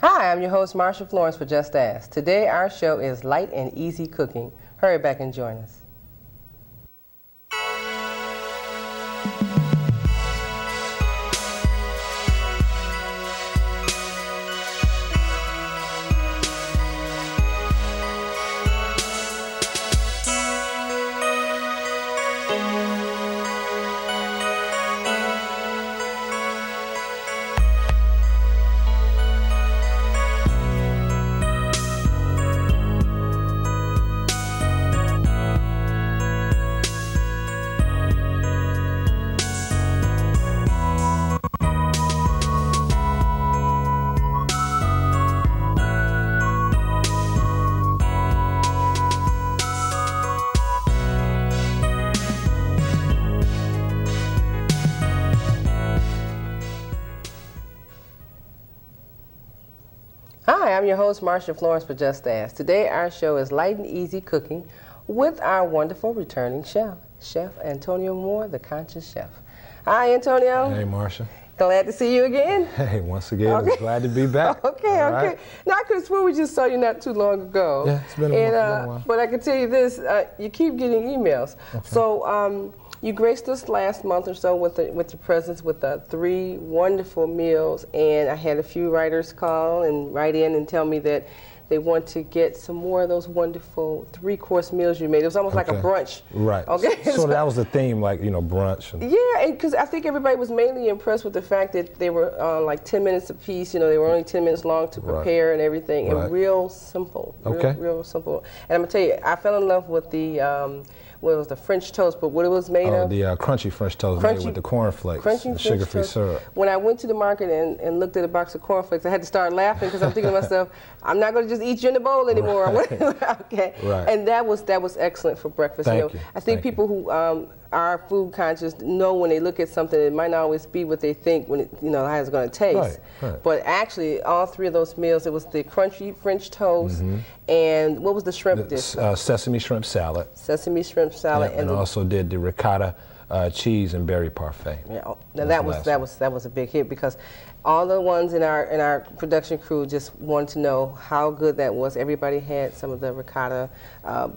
Hi, I'm your host, Marsha Florence for Just Ask. Today, our show is light and easy cooking. Hurry back and join us. Hi, I'm your host, Marsha Florence for Just Ask. Today, our show is light and easy cooking with our wonderful returning chef, Chef Antonio Moore, the Conscious Chef. Hi, Antonio. Hey, Marsha. Glad to see you again. Hey, once again, Okay. glad to be back. Okay. Right. Now, I could have sworn we just saw you not too long ago. Yeah, it's been a while. But I can tell you this, you keep getting emails. Okay. So you graced us last month or so with your presence with 3 wonderful meals, and I had a few writers call and write in and tell me that they want to get some more of those wonderful 3-course meals you made. It was almost like a brunch. Right. Okay. So that was the theme, like, brunch. And Yeah, because I think everybody was mainly impressed with the fact that they were like 10 minutes a piece. They were only 10 minutes long to prepare and everything, and real simple. Real simple. And I'm gonna tell you, I fell in love with the what was the French toast, but what it was made of? The crunchy French toast made with the cornflakes and sugar-free syrup. When I went to the market and looked at a box of cornflakes, I had to start laughing because I'm thinking to myself, I'm not going to just eat you in the bowl anymore. Right. Okay. Right. And that was excellent for breakfast. Thank you. I think people who are food conscious know when they look at something, it might not always be what they think when how it's going to taste. Right. But actually, all 3 of those meals, it was the crunchy French toast, and what was the shrimp dish? Sesame shrimp salad. Sesame shrimp salad, and also did the ricotta cheese and berry parfait. Yeah, now that was a big hit because all the ones in our production crew just wanted to know how good that was. Everybody had some of the ricotta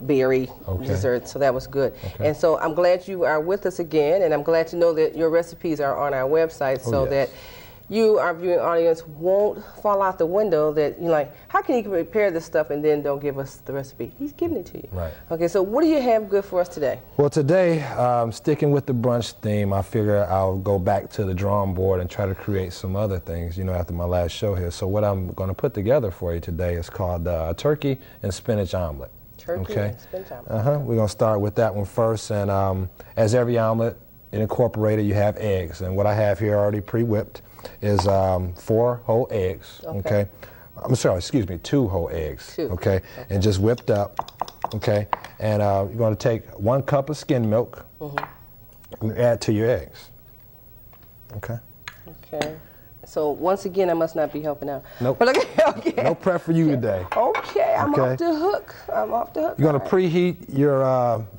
berry dessert, so that was good. Okay. And so I'm glad you are with us again, and I'm glad to know that your recipes are on our website that you, our viewing audience, won't fall out the window that you're like, how can he prepare this stuff and then don't give us the recipe? He's giving it to you. Right. Okay, so what do you have good for us today? Well, today, sticking with the brunch theme, I figure I'll go back to the drawing board and try to create some other things, after my last show here. So what I'm going to put together for you today is called a turkey and spinach omelet. Turkey and spinach omelet. We're going to start with that one first. And as every omelet, incorporated, you have eggs. And what I have here already pre-whipped is 4 whole eggs, okay? I'm sorry, excuse me, 2 whole eggs, okay? And just whipped up, okay? And you're going to take 1 cup of skim milk and add to your eggs, okay? Okay. So once again, I must not be helping out. Nope. But okay. No prep for you today. Okay, I'm off the hook. You're going to preheat your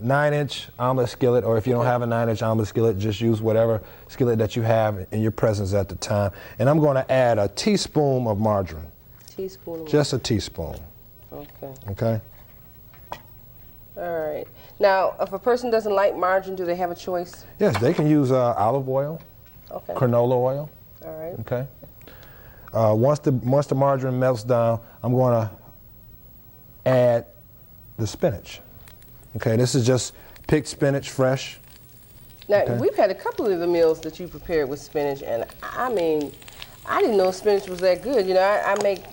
9-inch omelet skillet, or if you don't have a 9-inch omelet skillet, just use whatever skillet that you have in your presence at the time. And I'm going to add a teaspoon of margarine. Just a teaspoon. Okay. Okay? All right. Now, if a person doesn't like margarine, do they have a choice? Yes, they can use olive oil, canola oil. All right. Okay. Once the margarine melts down, I'm going to add the spinach. Okay, this is just picked spinach, fresh. Now, we've had a couple of the meals that you prepared with spinach, and I mean, I didn't know spinach was that good. I make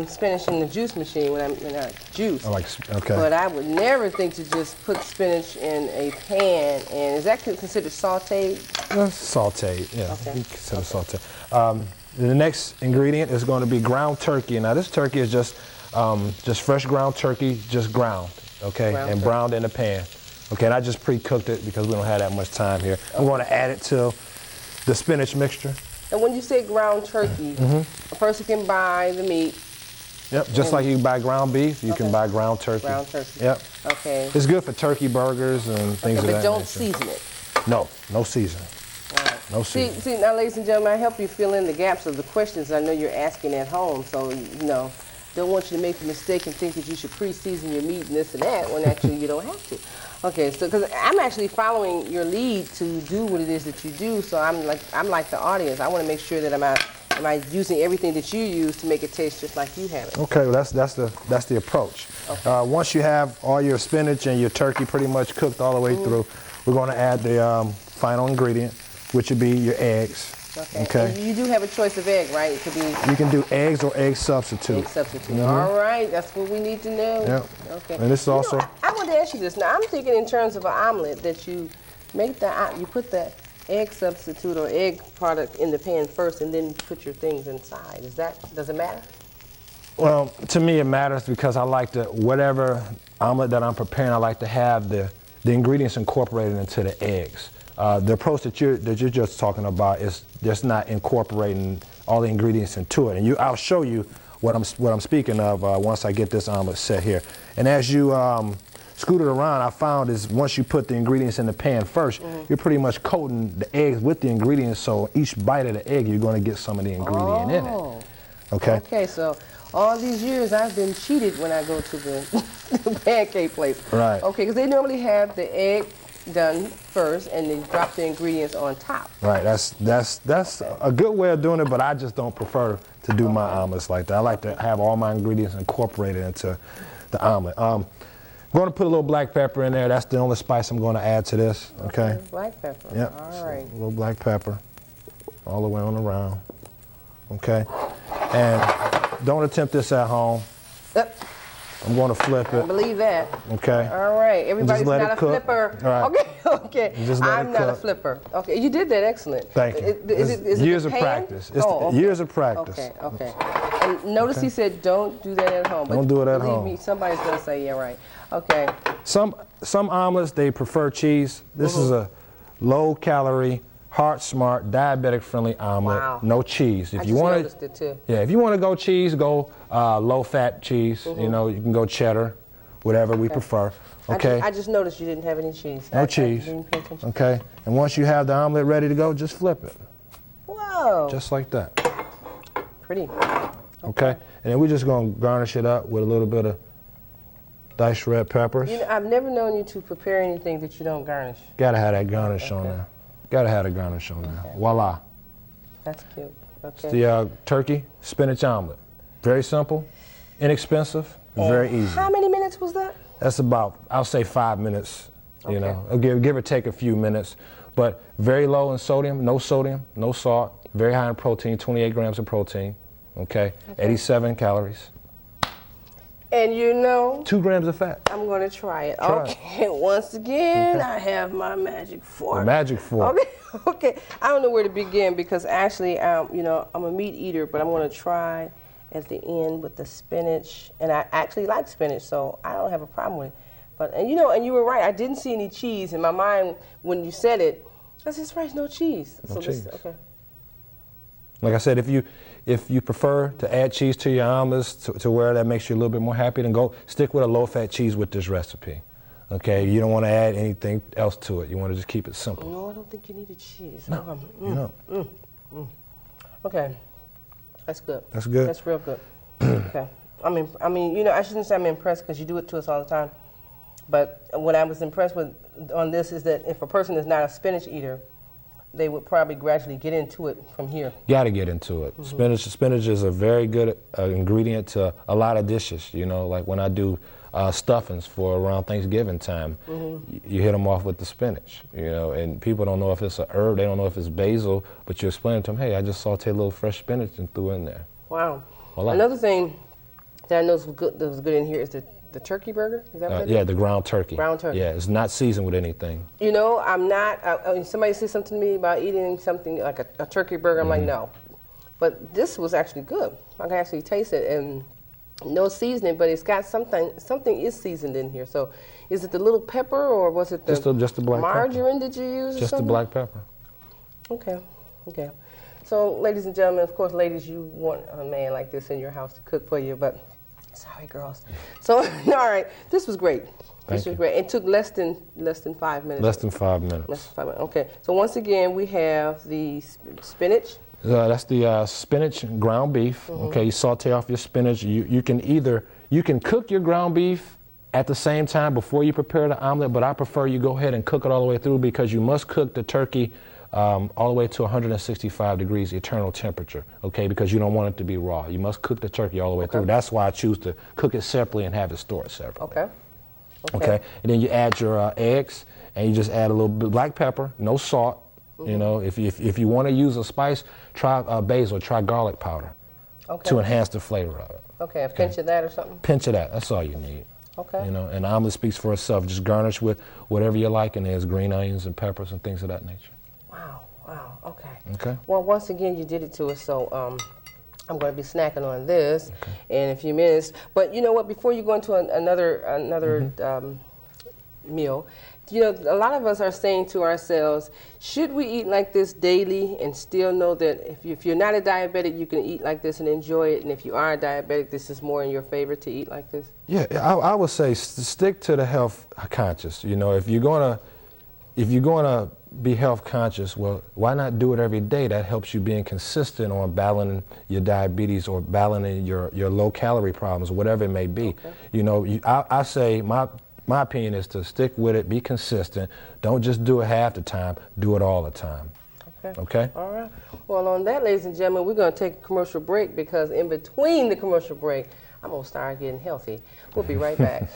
spinach in the juice machine when I juice. But I would never think to just put spinach in a pan. And is that considered sauteed? Sauteed, yeah. Okay. Consider sauteed. The next ingredient is going to be ground turkey. Now this turkey is just fresh ground turkey, just ground, okay, and browned in the pan. Okay, and I just pre-cooked it because we don't have that much time here. I'm going to add it to the spinach mixture. And when you say ground turkey, a person can buy the meat. Yep, just like you buy ground beef, you can buy ground turkey. Ground turkey. Yep. Okay. It's good for turkey burgers and things of that nature. But don't season it. No, no seasoning. All right. No seasoning. See, now, ladies and gentlemen, I help you fill in the gaps of the questions I know you're asking at home. So, you know, don't want you to make the mistake and think that you should pre-season your meat and this and that when actually you don't have to. Okay, so because I'm actually following your lead to do what it is that you do, so I'm like the audience. I want to make sure that am I using everything that you use to make it taste just like you have it. Okay, well that's the approach. Okay. Once you have all your spinach and your turkey pretty much cooked all the way through, we're going to add the final ingredient, which would be your eggs. Okay. And you do have a choice of egg, right? It could be. You can do eggs or egg substitute. Egg substitute. All right, that's what we need to know. Yep. Okay. And this is also. I want to ask you this. Now, I'm thinking in terms of an omelet that you make you put the egg substitute or egg product in the pan first, and then put your things inside. Does it matter? Well, to me it matters because I like to whatever omelet that I'm preparing, I like to have the ingredients incorporated into the eggs. The approach that you're just talking about is just not incorporating all the ingredients into it, and I'll show you what I'm speaking of once I get this omelet set here. And as you scoot it around, I found is once you put the ingredients in the pan first, you're pretty much coating the eggs with the ingredients. So each bite of the egg, you're going to get some of the ingredient in it. Okay. Okay, so all these years I've been cheated when I go to the pancake place. Right. Okay, because they normally have the egg done first and then drop the ingredients on top. Right, that's a good way of doing it, but I just don't prefer to do my omelets like that. I like to have all my ingredients incorporated into the omelet. I'm going to put a little black pepper in there. That's the only spice I'm going to add to this. Okay. Black pepper. Yep. All right. So a little black pepper all the way on around. Okay. And don't attempt this at home. I'm going to flip it. I believe that. Okay. All right. Everybody's not a cook. flipper. All right. Okay. Just let I'm it not a cook. flipper. Okay. You did that excellent. Thank you. Is years it of pan? practice. It's okay. years of practice. Okay. And notice he said don't do that at home. Don't do it at home. Believe me, somebody's going to say, yeah, right. Okay. Some omelets, they prefer cheese. This is a low-calorie, heart-smart, diabetic-friendly omelet. Wow. No cheese. If I you just want noticed it too. Yeah, if you want to go cheese, go low-fat cheese. You know, you can go cheddar, whatever we prefer. Okay. I just noticed you didn't have any cheese. No cheese. I didn't pay attention. Okay. And once you have the omelet ready to go, just flip it. Whoa. Just like that. Pretty. Okay. And then we're just going to garnish it up with a little bit of diced red peppers. You know, I've never known you to prepare anything that you don't garnish. Gotta have that garnish on there. Gotta have the garnish on there. Voila. That's cute. Okay. It's the turkey spinach omelet. Very simple, inexpensive, very easy. How many minutes was that? That's about, I'll say 5 minutes. You Okay. know, give or take a few minutes. But very low in sodium, no salt. Very high in protein, 28 grams of protein. Okay. 87 calories. And you know, 2 grams of fat. I'm going to try it. Try it. Okay, once again, I have my magic fork. The magic fork. Okay. I don't know where to begin because actually, you know, I'm a meat eater, but I'm going to try at the end with the spinach. And I actually like spinach, so I don't have a problem with it. But, and you know, and you were right, I didn't see any cheese. In my mind, when you said it, I said, right, no cheese. No cheese. Okay. Like I said, if you prefer to add cheese to your omelets to where that makes you a little bit more happy, then go stick with a low-fat cheese with this recipe. Okay, you don't want to add anything else to it. You want to just keep it simple. No, I don't think you need a cheese. No, you don't. Okay, that's good. That's good? That's real good. Okay. I mean, you know, I shouldn't say I'm impressed because you do it to us all the time. But what I was impressed with on this is that if a person is not a spinach eater, they would probably gradually get into it from here. Got to get into it. Spinach is a very good ingredient to a lot of dishes. You know, like when I do stuffings for around Thanksgiving time, you hit them off with the spinach. You know, and people don't know if it's a herb, they don't know if it's basil, but you explain to them, hey, I just sauteed a little fresh spinach and threw in there. Wow. Voila. Another thing that I know that was good in here is the turkey burger. Is that what Yeah, the ground turkey. Ground turkey. Yeah, it's not seasoned with anything. You know, I'm not, somebody says something to me about eating something like a turkey burger, I'm like, no. But this was actually good. I can actually taste it, and no seasoning, but it's got something is seasoned in here. So is it the little pepper, or was it the just the black margarine did you use or Just something? the black pepper. Okay. So, ladies and gentlemen, of course, ladies, you want a man like this in your house to cook for you, but sorry, girls. So, all right, this was great. This was great. It took less than 5 minutes. Less than 5 minutes. Less than 5 minutes. Okay. So once again, we have the spinach. That's the spinach and ground beef. Okay, you saute off your spinach. You can cook your ground beef at the same time before you prepare the omelet, but I prefer you go ahead and cook it all the way through, because you must cook the turkey all the way to 165 degrees eternal temperature, okay, because you don't want it to be raw. You must cook the turkey all the way through. That's why I choose to cook it separately and have it stored separately. Okay. And then you add your eggs, and you just add a little bit of black pepper, no salt. You know, if you want to use a spice, try basil, try garlic powder to enhance the flavor of it. Okay, a pinch of that or something? Pinch of that, that's all you need. Okay. You know, and the omelet speaks for itself. Just garnish with whatever you like, and there's green onions and peppers and things of that nature. Wow, okay. Okay. Well, once again, you did it to us, so I'm going to be snacking on this in a few minutes. But you know what, before you go into another meal, you know, a lot of us are saying to ourselves, should we eat like this daily and still know that if you're not a diabetic, you can eat like this and enjoy it, and if you are a diabetic, this is more in your favor to eat like this? Yeah, I would say stick to the health conscious. You know, if you're gonna be health conscious, well, why not do it every day? That helps you being consistent on balancing your diabetes or balancing your low calorie problems, whatever it may be. You know, I say my opinion is to stick with it, be consistent. Don't just do it half the time, do it all the time. Okay? All right. Well, on that, ladies and gentlemen, we're going to take a commercial break, because in between the commercial break, I'm going to start getting healthy. We'll be right back.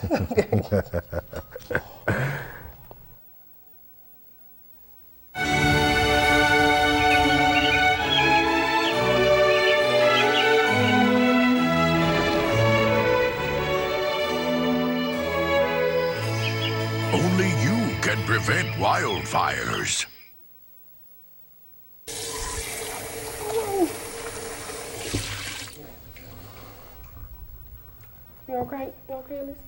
Only you can prevent wildfires. You okay? You okay, Lisa?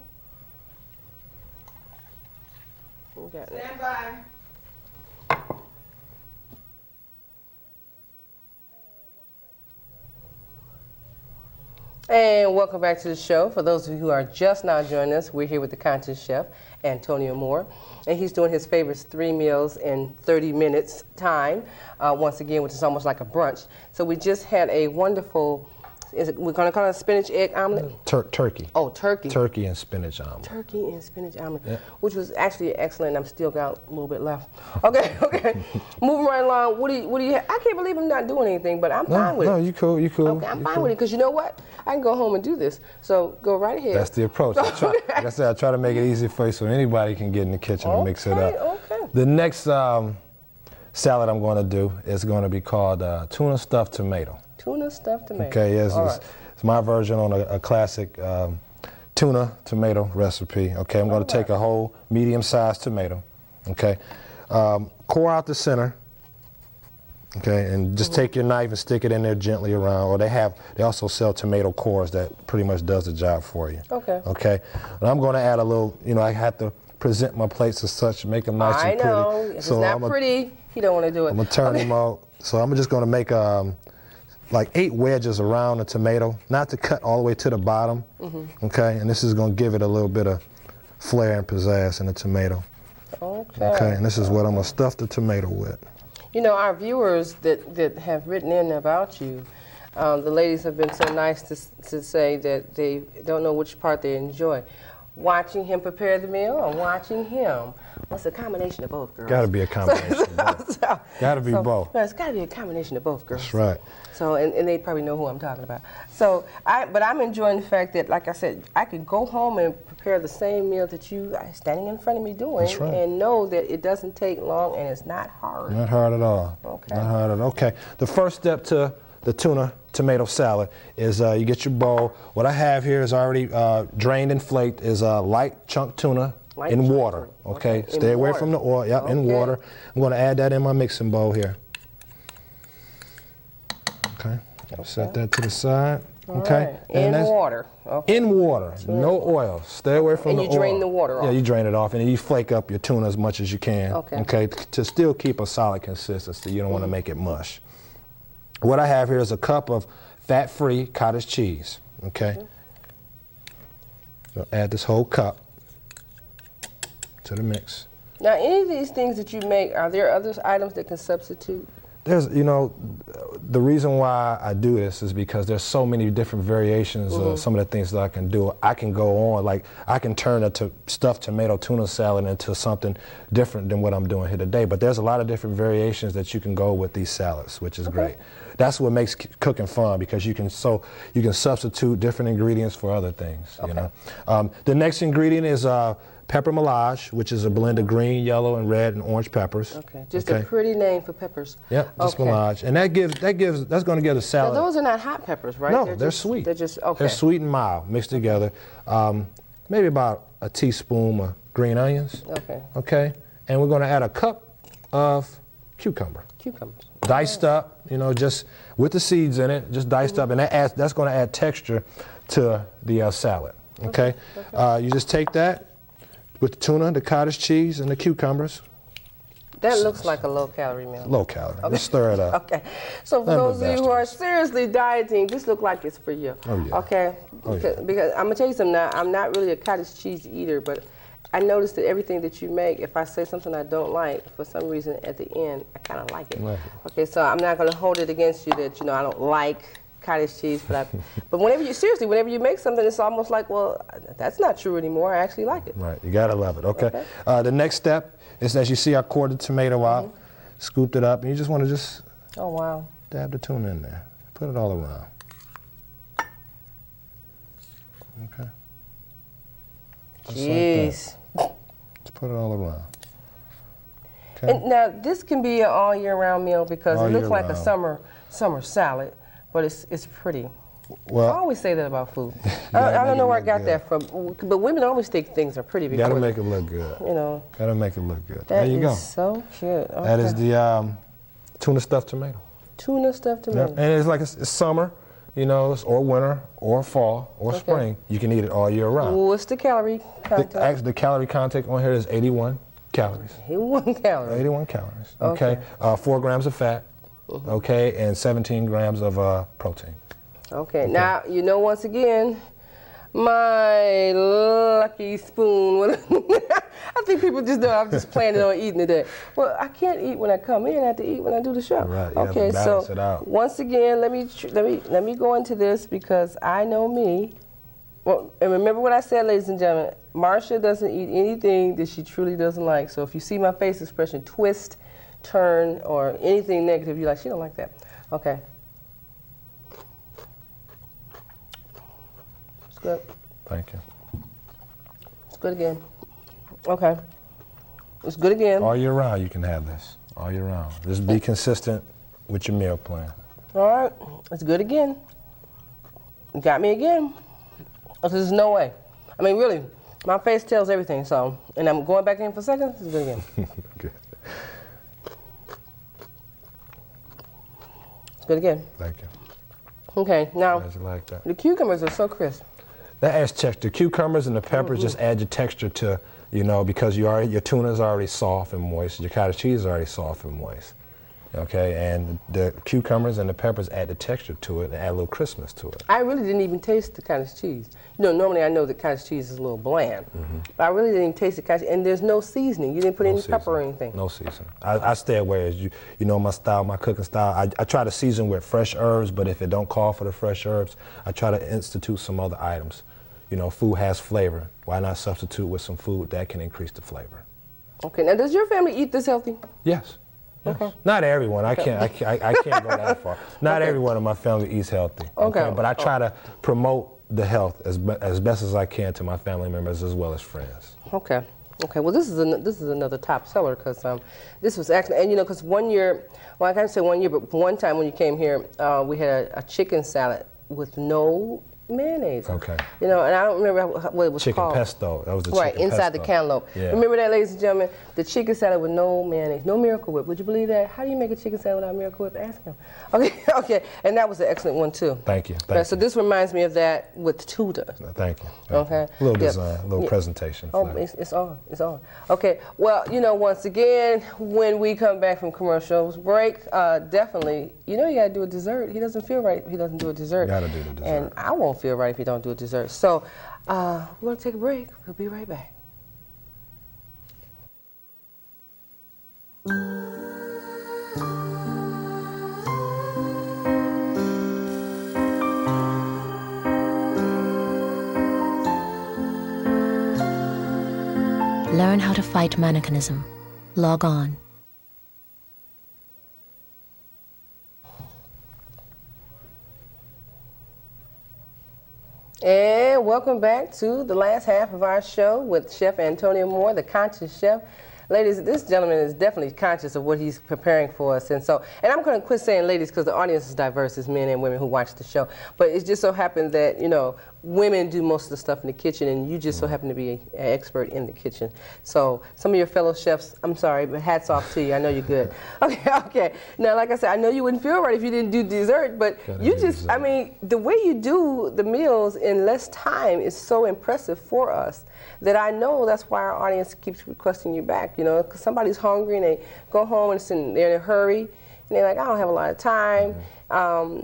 Stand by. And welcome back to the show. For those of you who are just now joining us, we're here with the conscious chef, Antonio Moore, and he's doing his favorite 3 meals in 30 minutes time, once again, which is almost like a brunch. So we just had a wonderful, we're going to call it a spinach egg omelet? Turkey. Oh, turkey. Turkey and spinach omelet. Turkey and spinach omelet, which was actually excellent. I'm still got a little bit left. Okay. Moving right along. What do you have? I can't believe I'm not doing anything, but I'm fine with it. No, you cool. Okay, I'm fine with it, because you know what? I can go home and do this. So go right ahead. That's the approach. Like I said, I try to make it easy for you so anybody can get in the kitchen and mix it up. Okay. The next salad I'm going to do is going to be called tuna stuffed tomato. Tuna stuffed tomato. Okay, yes, it's my version on a classic tuna tomato recipe. Okay, I'm going to take a whole medium-sized tomato. Okay, core out the center. Okay, and just take your knife and stick it in there gently around. Or they also sell tomato cores that pretty much does the job for you. Okay. Okay, and I'm going to add a little. You know, I have to present my plates as such, make them nice and pretty. I know. If it's not pretty, he don't want to do it. I'm gonna turn them out. So I'm just going to make like 8 wedges around the tomato, not to cut all the way to the bottom. Okay, and this is going to give it a little bit of flair and pizzazz in the tomato. Okay, and this is what I'm going to stuff the tomato with. You know, our viewers that have written in about you, the ladies have been so nice to say that they don't know which part they enjoy. Watching him prepare the meal or watching him? Well, it's a combination of both, girls. Got to be a combination of both. Got to be both. No, it's got to be a combination of both, girls. That's right. So, and they probably know who I'm talking about. So, but I'm enjoying the fact that, like I said, I could go home and prepare the same meal that you are standing in front of me doing, and know that it doesn't take long and it's not hard. Not hard at all. Okay. Not hard at all. Okay. The first step to the tuna tomato salad is you get your bowl. What I have here is already drained and flaked is light chunk tuna in water. Okay. Stay away from the oil. Yep, in water. I'm going to add that in my mixing bowl here. Okay. Set that to the side. Okay. In water. Okay. In water. No oil. Stay away from the oil. And you drain the water off. Yeah, you drain it off, and you flake up your tuna as much as you can. Okay. To still keep a solid consistency. You don't want to make it mush. What I have here is a cup of fat-free cottage cheese. Okay. So add this whole cup. to the mix. Now, any of these things that you make, are there other items that can substitute? There's, you know, the reason why I do this is because there's so many different variations of some of the things that I can do. I can go on, like I can turn a stuffed tomato tuna salad into something different than what I'm doing here today. But there's a lot of different variations that you can go with these salads, which is great. That's what makes cooking fun, because you can substitute different ingredients for other things. You know, the next ingredient is pepper melange, which is a blend of green, yellow, and red and orange peppers. Okay, just a pretty name for peppers. Yep, just melange, and that's going to give the salad. Now, those are not hot peppers, right? No, they're sweet. They're just okay. They're sweet and mild mixed together. Maybe about a teaspoon of green onions. Okay. Okay, and we're going to add a cup of cucumber. Cucumbers. Diced up, you know, just with the seeds in it, just diced up, and that's going to add texture to the salad. Okay. You just take that with the tuna, the cottage cheese, and the cucumbers. That looks like a low-calorie meal. Low calorie. Okay. Just stir it up. Okay. So for those of you who are seriously dieting, this looks like it's for you. Oh, yeah. Okay? Because I'm going to tell you something now. I'm not really a cottage cheese eater, but I noticed that everything that you make, if I say something I don't like, for some reason at the end, I kind of like it. Right. Okay, so I'm not going to hold it against you that, you know, I don't like cottage cheese, but whenever you make something, it's almost like, well, that's not true anymore. I actually like it. Right, you gotta love it. Okay. The next step is, as you see, I cored the tomato out, scooped it up, and you just want to oh wow, dab the tuna in there, put it all around. Okay. Jeez. Like just put it all around. Okay. And now this can be an all year round meal because it looks like a summer salad. But it's pretty. Well, I always say that about food. I don't know where I got that from. But women always think things are pretty. You gotta make it look good. You know. Gotta make it look good. There you go. So cute. Okay. That is the tuna stuffed tomato. Tuna stuffed tomato. Yep. And it's like it's summer, you know, or winter, or fall, or spring. You can eat it all year round. What's the calorie content? The calorie content on here is 81 calories. 81 calories. 81 calories. Okay. 4 grams of fat. Okay, and 17 grams of protein. Okay, now, you know, once again, my lucky spoon. I think people just know I'm just planning on eating today. Well, I can't eat when I come in. I have to eat when I do the show. Right. Okay, so once again, let me go into this because I know me. Well, and remember what I said, ladies and gentlemen. Marsha doesn't eat anything that she truly doesn't like. So if you see my face expression twist, turn, or anything negative, you're like, she don't like that. Okay. It's good. Thank you. It's good again. Okay. It's good again. All year round you can have this. All year round. Just be consistent with your meal plan. All right. It's good again. You got me again. There's no way. I mean, really, my face tells everything, so, and I'm going back in for seconds, it's good again. Good. Good again. Thank you. Okay, now, like that. The cucumbers are so crisp. That adds texture. Cucumbers and the peppers just add your texture to, you know, because your tuna is already soft and moist. Your cottage cheese is already soft and moist. Okay, and the cucumbers and the peppers add the texture to it and add a little crispness to it. I really didn't even taste the cottage cheese. You know, normally I know that cottage cheese is a little bland, but I really didn't even taste the cottage, and there's no seasoning. You didn't put any pepper or anything. No seasoning. I stay away, as you know my style, my cooking style. I try to season with fresh herbs, but if it don't call for the fresh herbs, I try to institute some other items. You know, food has flavor. Why not substitute with some food that can increase the flavor? Okay, now does your family eat this healthy? Yes. Yes. Okay. Not everyone. I can't go that far. Not everyone in my family eats healthy. Okay. But I try to promote the health as best as I can to my family members as well as friends. Okay. Okay. Well, this is another top seller because this was actually, and you know, because one year, well, I can't say 1 year, but one time when you came here, we had a chicken salad with no mayonnaise. Okay. You know, and I don't remember what it was called. Chicken pesto. That was the right, chicken inside pesto. the cantaloupe. Yeah. Remember that, ladies and gentlemen? The chicken salad with no mayonnaise, no Miracle Whip. Would you believe that? How do you make a chicken salad without Miracle Whip? Ask him. Okay, okay. And that was an excellent one, too. Thank you. So this reminds me of that with tuna. Thank you. Okay. A little design, a little presentation. Oh, it's on. It's on. Okay. Well, you know, once again, when we come back from commercials break, definitely, you know, you got to do a dessert. He doesn't feel right if he doesn't do a dessert. You got to do the dessert. And I won't feel right if you don't do a dessert. So we're going to take a break. We'll be right back. Learn how to fight mannequinism. Log on. And welcome back to the last half of our show with Chef Antonio Moore, the conscious chef. Ladies, this gentleman is definitely conscious of what he's preparing for us. And I'm going to quit saying ladies because the audience is diverse. It's men and women who watch the show. But it just so happened that, you know, women do most of the stuff in the kitchen, and you just so happen to be an expert in the kitchen. So some of your fellow chefs, I'm sorry, but hats off to you. I know you're good. Okay. Now, like I said, I know you wouldn't feel right if you didn't do dessert, but you just, I mean, the way you do the meals in less time is so impressive for us that I know that's why our audience keeps requesting you back, you know, because somebody's hungry and they go home and they're in a hurry, and they're like, I don't have a lot of time.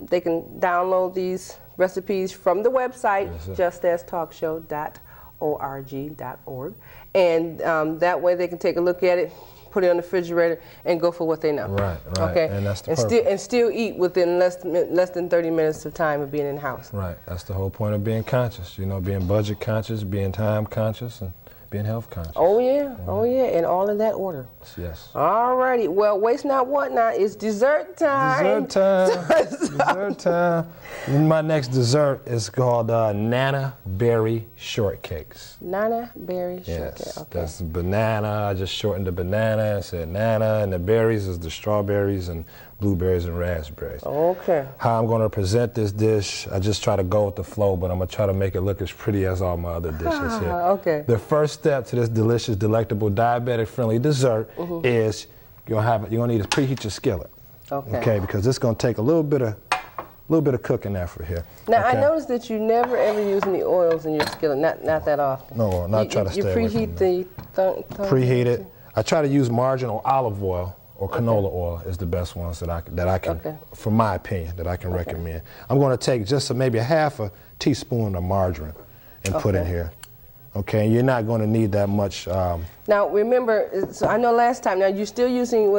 They can download these recipes from the website, justastalkshow.org, and that way they can take a look at it, put it on the refrigerator, and go for what they know. Right. Okay, and that's the and still eat within less than 30 minutes of time of being in the house. Right, that's the whole point of being conscious. You know, being budget conscious, being time conscious, and being health conscious. Oh yeah, and all in that order. Yes. All righty. Well, waste not, want not. It's dessert time. Dessert time. My next dessert is called Nana Berry Shortcakes. Nana Berry Shortcake. Yes, Okay. that's the banana. I just shortened the banana and said Nana, and the berries is the strawberries and blueberries and raspberries. Okay. How I'm going to present this dish, I just try to go with the flow, but I'm going to try to make it look as pretty as all my other dishes here. Okay. The first step to this delicious, delectable, diabetic-friendly dessert is you're going to need to preheat your skillet. Okay. Because it's going to take a little bit of cooking effort here. Now, I noticed that you never ever use any oils in your skillet, not that often. No, not try to stay away from preheat the preheat it. I try to use marginal olive oil or canola oil is the best ones that I can, from my opinion, that I can recommend. I'm going to take just maybe a half a teaspoon of margarine and put in here. Okay, you're not going to need that much. Now remember, so I know last time. Now you're still using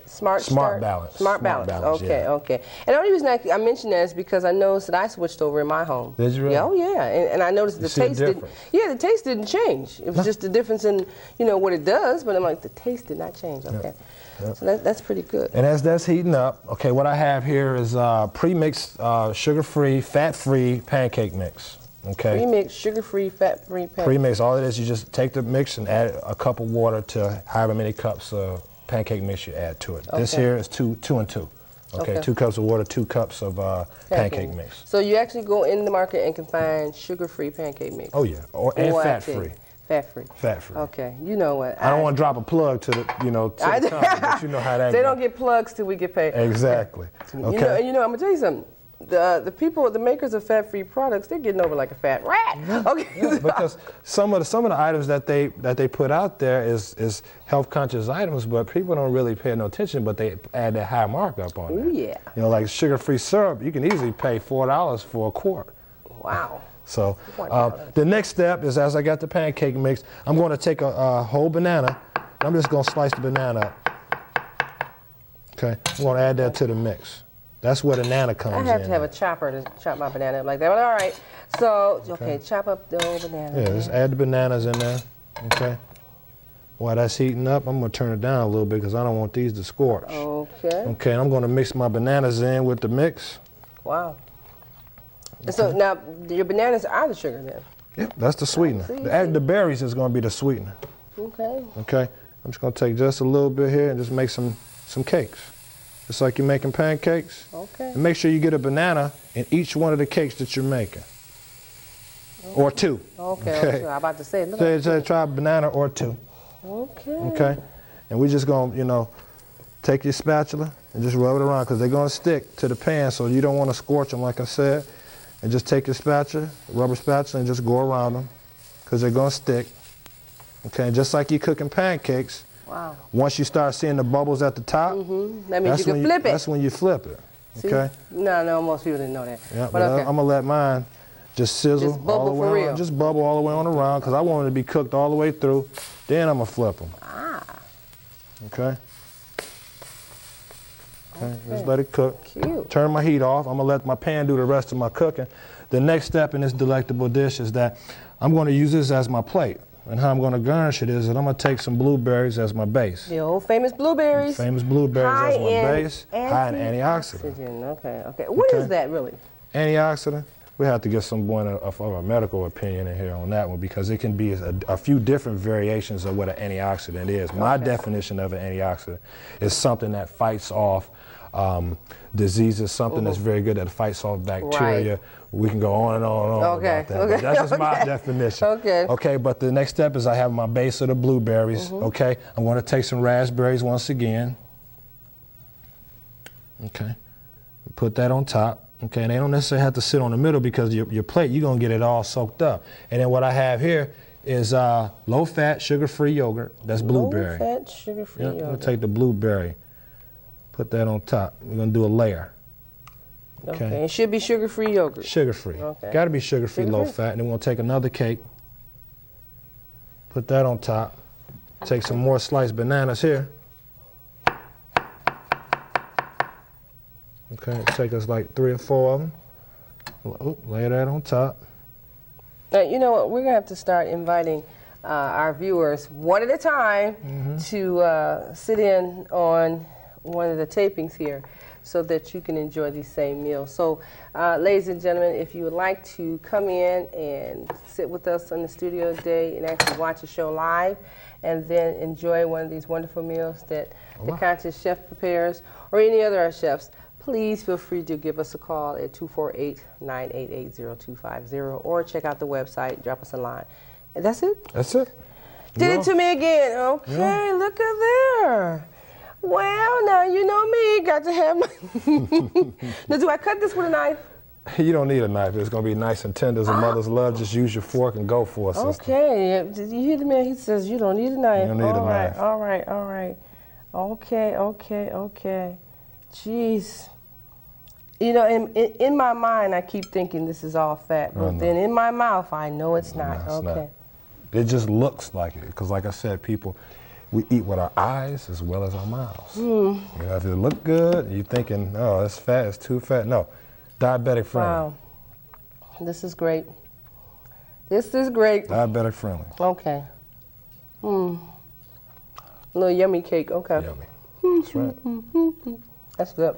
Smart Balance. Smart Balance. Okay, okay. And the only reason I mentioned that is because I noticed that I switched over in my home. Did you really? Yeah, oh yeah. And I noticed the taste didn't. Yeah, the taste didn't change. It was just the difference in what it does. But I'm like, the taste did not change. Okay. Yep. So that's pretty good. And as that's heating up, okay, what I have here is pre-mixed, sugar-free, fat-free pancake mix. Okay. Pre-mixed, sugar-free, fat-free pancake. Pre-mix. All it is, you just take the mix and add a cup of water to however many cups of pancake mix you add to it. Okay. This here is two and two. Okay, 2 cups of water, 2 cups of pancake mix. So you actually go in the market and can find sugar-free pancake mix. Oh yeah, and fat-free. Fat-free. Fat-free. Okay, you know what? I don't want to drop a plug to the, to the company, but you know how that goes. They don't get plugs till we get paid. Exactly. Okay. I'm gonna tell you something. The makers of fat-free products, they're getting over like a fat rat. Okay. Yeah, because some of the items that they put out there is health-conscious items, but people don't really pay no attention. But they add that high markup on it. Oh yeah. Like sugar-free syrup, you can easily pay $4 for a quart. Wow. So the next step is, as I got the pancake mix, I'm going to take a whole banana. I'm just going to slice the banana up. Okay. I'm going to add that to the mix. That's where the nana comes in. I have to have a chopper to chop my banana up like that. But all right. So, chop up the whole banana. Yeah, just add the bananas in there. Okay. While that's heating up, I'm going to turn it down a little bit because I don't want these to scorch. Okay. Okay, and I'm going to mix my bananas in with the mix. Wow. Okay. So now, your bananas are the sugar then? Yep, that's the sweetener. The berries is going to be the sweetener. Okay. Okay. I'm just going to take just a little bit here and just make some cakes. Just like you're making pancakes. Okay. And make sure you get a banana in each one of the cakes that you're making. Okay. Or 2. Okay. I'm about to say. Try a banana or 2. Okay. Okay. And we're just going to, take your spatula and just rub it around because they're going to stick to the pan, so you don't want to scorch them, like I said. And just take your spatula, rubber spatula, and just go around them because they're going to stick. Okay. And just like you're cooking pancakes. Wow. Once you start seeing the bubbles at the top, that means you can flip it. That's when you flip it. Okay. See? No, most people didn't know that. Yeah, but I'm gonna let mine just sizzle all the way around. Just bubble all the way on around because I want it to be cooked all the way through. Then I'm gonna flip them. Ah. Okay. Okay, just let it cook. Cute. Turn my heat off. I'm gonna let my pan do the rest of my cooking. The next step in this delectable dish is that I'm gonna use this as my plate. And how I'm gonna garnish it is that I'm gonna take some blueberries as my base. The old famous blueberries. Famous blueberries as my base. High in antioxidant. Okay. What is that really? Antioxidant. We have to get someone of a medical opinion in here on that one because it can be a few different variations of what an antioxidant is. My definition of an antioxidant is something that fights off diseases, something that's very good that fights off bacteria. Right. We can go on and on and on about that. But that's just my definition. Okay, but the next step is I have my base of the blueberries. Okay, I'm going to take some raspberries once again. Okay, put that on top. Okay, and they don't necessarily have to sit on the middle because your plate, you're going to get it all soaked up. And then what I have here is low-fat, sugar-free yogurt. That's blueberry. Low-fat, sugar-free yogurt. I'm going to take the blueberry, put that on top. We're going to do a layer. Okay, it should be sugar-free yogurt. Sugar-free. Okay. Got to be sugar-free, low-fat. And then we're going to take another cake, put that on top. Take some more sliced bananas here. Okay, take us like 3 or 4 of them. Lay that on top. Now, you know what? We're going to have to start inviting our viewers one at a time to sit in on one of the tapings here so that you can enjoy these same meals. So, ladies and gentlemen, if you would like to come in and sit with us in the studio today and actually watch a show live and then enjoy one of these wonderful meals that the Conscious Chef prepares or any other chefs, please feel free to give us a call at 248-988-0250 or check out the website, drop us a line. And that's it? That's it. Did it to me again. Okay, look at there. Well, now you know me, got to have my... Now, do I cut this with a knife? You don't need a knife. It's going to be nice and tender as a mother's love. Just use your fork and go for it, sister. Okay. Did you hear the man? He says you don't need a knife. You don't need a knife. All right. Okay. Jeez. You know, in my mind, I keep thinking this is all fat, but then in my mouth, I know it's not. No, it's not. It just looks like it, because like I said, we eat with our eyes as well as our mouths. You know, if it look good, you're thinking, oh, it's fat, it's too fat. No, diabetic friendly. Wow, this is great. This is great. Diabetic friendly. Okay. Little yummy cake. Okay. Yummy. That's right. That's good.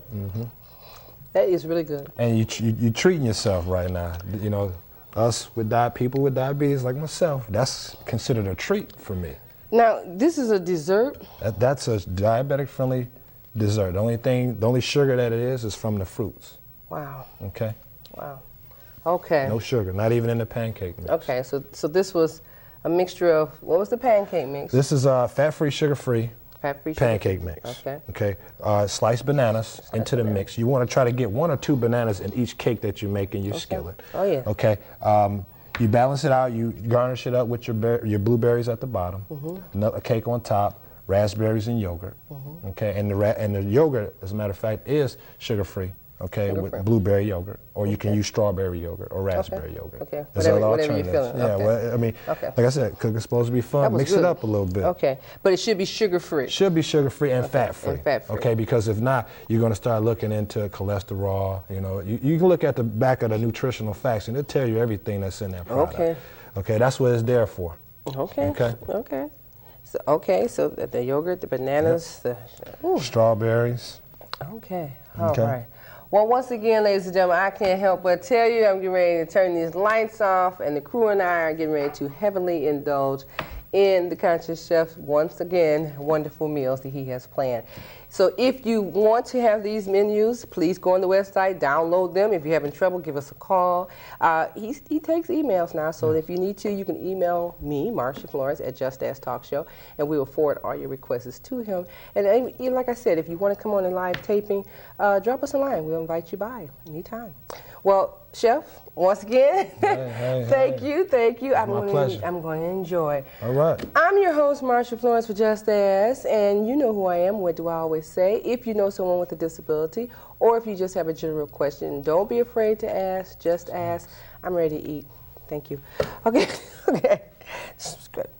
That is really good. And you treating yourself right now. You know, us people with diabetes like myself, that's considered a treat for me. Now, this is a dessert? That's a diabetic-friendly dessert. The only sugar that it is from the fruits. Wow. Okay? Wow. Okay. No sugar, not even in the pancake mix. Okay, so this was a mixture of, what was the pancake mix? This is fat-free, sugar-free pancake mix. Okay. Okay. Sliced bananas into the mix. You want to try to get 1 or 2 bananas in each cake that you make in your skillet. Oh, yeah. Okay. You balance it out. You garnish it up with your blueberries at the bottom, a cake on top, raspberries and yogurt. Okay, and the yogurt, as a matter of fact, is sugar-free. Okay, with blueberry yogurt, or you can use strawberry yogurt or raspberry yogurt. Okay, whatever you're feeling. Yeah, well, I mean, like I said, cooking's supposed to be fun. Mix it up a little bit. Okay, but it should be sugar-free. Should be sugar-free and fat-free. And fat-free. Okay, because if not, you're going to start looking into cholesterol. You know, you can look at the back of the nutritional facts, and it'll tell you everything that's in that product. Okay. Okay, that's what it's there for. Okay. So the yogurt, the bananas, the strawberries. Okay. All right. Well, once again, ladies and gentlemen, I can't help but tell you I'm getting ready to turn these lights off, and the crew and I are getting ready to heavily indulge in the Conscious Chef's, once again, wonderful meals that he has planned. So if you want to have these menus, please go on the website, download them. If you're having trouble, give us a call. He takes emails now, so if you need to, you can email me, Marsha Florence, at Just Ask Talk Show, and we will forward all your requests to him. And like I said, if you want to come on a live taping, drop us a line. We'll invite you by anytime. Well, Chef, once again, thank you. My pleasure. I'm going to enjoy. All right. I'm your host, Marsha Florence, for Just Ask, and you know who I am. What do I always say? If you know someone with a disability, or if you just have a general question, don't be afraid to ask. Just ask. I'm ready to eat. Thank you. Okay. This is good.